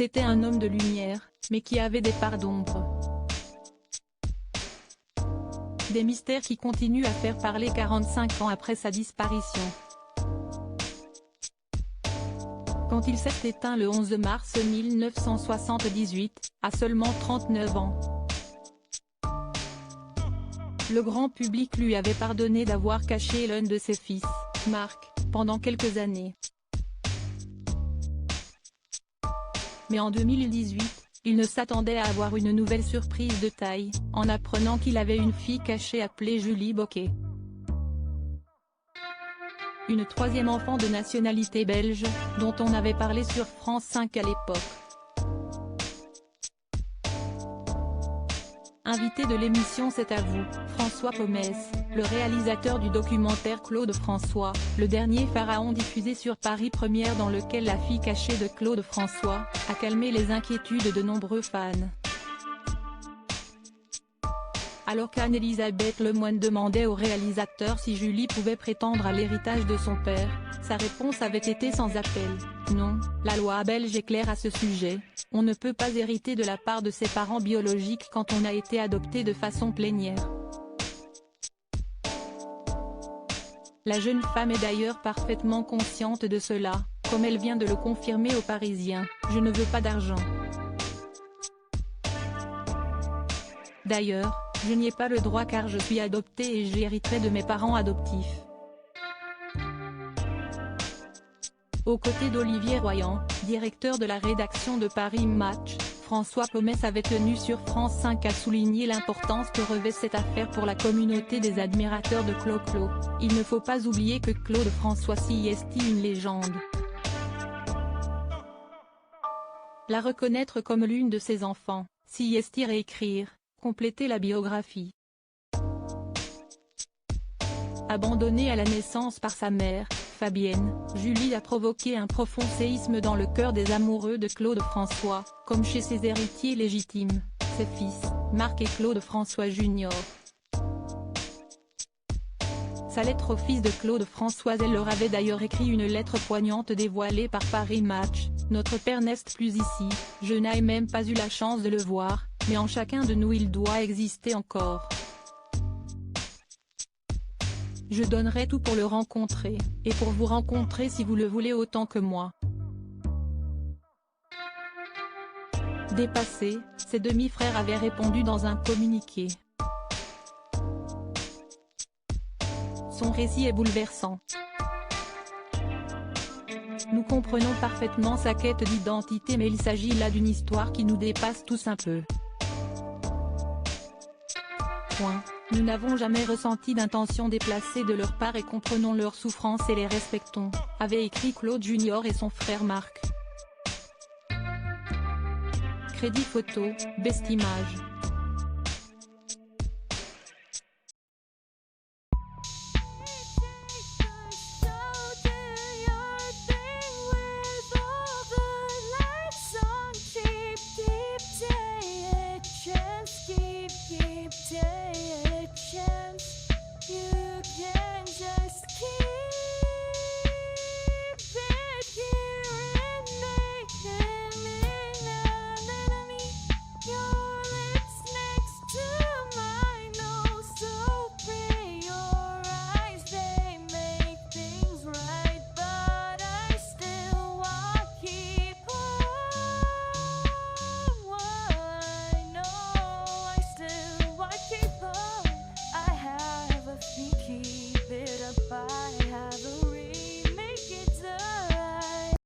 C'était un homme de lumière, mais qui avait des parts d'ombre. Des mystères qui continuent à faire parler 45 ans après sa disparition. Quand il s'est éteint le 11 mars 1978, à seulement 39 ans. Le grand public lui avait pardonné d'avoir caché l'un de ses fils, Marc, pendant quelques années. Mais en 2018, il ne s'attendait à avoir une nouvelle surprise de taille, en apprenant qu'il avait une fille cachée appelée Julie Bocquet. Une troisième enfant de nationalité belge, dont on avait parlé sur France 5 à l'époque. Invité de l'émission C'est à vous, François Pomès, le réalisateur du documentaire Claude François, le dernier pharaon diffusé sur Paris Première dans lequel la fille cachée de Claude François, a calmé les inquiétudes de nombreux fans. Alors qu'Anne-Elisabeth Lemoine demandait au réalisateur si Julie pouvait prétendre à l'héritage de son père, sa réponse avait été sans appel: non, la loi belge est claire à ce sujet, on ne peut pas hériter de la part de ses parents biologiques quand on a été adopté de façon plénière. La jeune femme est d'ailleurs parfaitement consciente de cela, comme elle vient de le confirmer aux Parisiens: je ne veux pas d'argent. D'ailleurs, je n'y ai pas le droit car je suis adoptée et j'hériterai de mes parents adoptifs. Aux côtés d'Olivier Royan, directeur de la rédaction de Paris Match, François Pomès avait tenu sur France 5 à souligner l'importance que revêt cette affaire pour la communauté des admirateurs de Clo-Clo. Il ne faut pas oublier que Claude François est une légende. La reconnaître comme l'une de ses enfants, réécrire, compléter la biographie. Abandonnée à la naissance par sa mère, Fabienne, Julie a provoqué un profond séisme dans le cœur des amoureux de Claude François, comme chez ses héritiers légitimes, ses fils, Marc et Claude François Jr. Sa lettre au fils de Claude François, elle leur avait d'ailleurs écrit une lettre poignante dévoilée par Paris Match: notre père n'est plus ici, je n'ai même pas eu la chance de le voir, mais en chacun de nous il doit exister encore. Je donnerai tout pour le rencontrer, et pour vous rencontrer si vous le voulez autant que moi. Dépassés, ses demi-frères avaient répondu dans un communiqué. Son récit est bouleversant. Nous comprenons parfaitement sa quête d'identité, mais il s'agit là d'une histoire qui nous dépasse tous un peu. Nous n'avons jamais ressenti d'intention déplacée de leur part et comprenons leurs souffrances et les respectons, avait écrit Claude Junior et son frère Marc. Crédit photo, Best Image.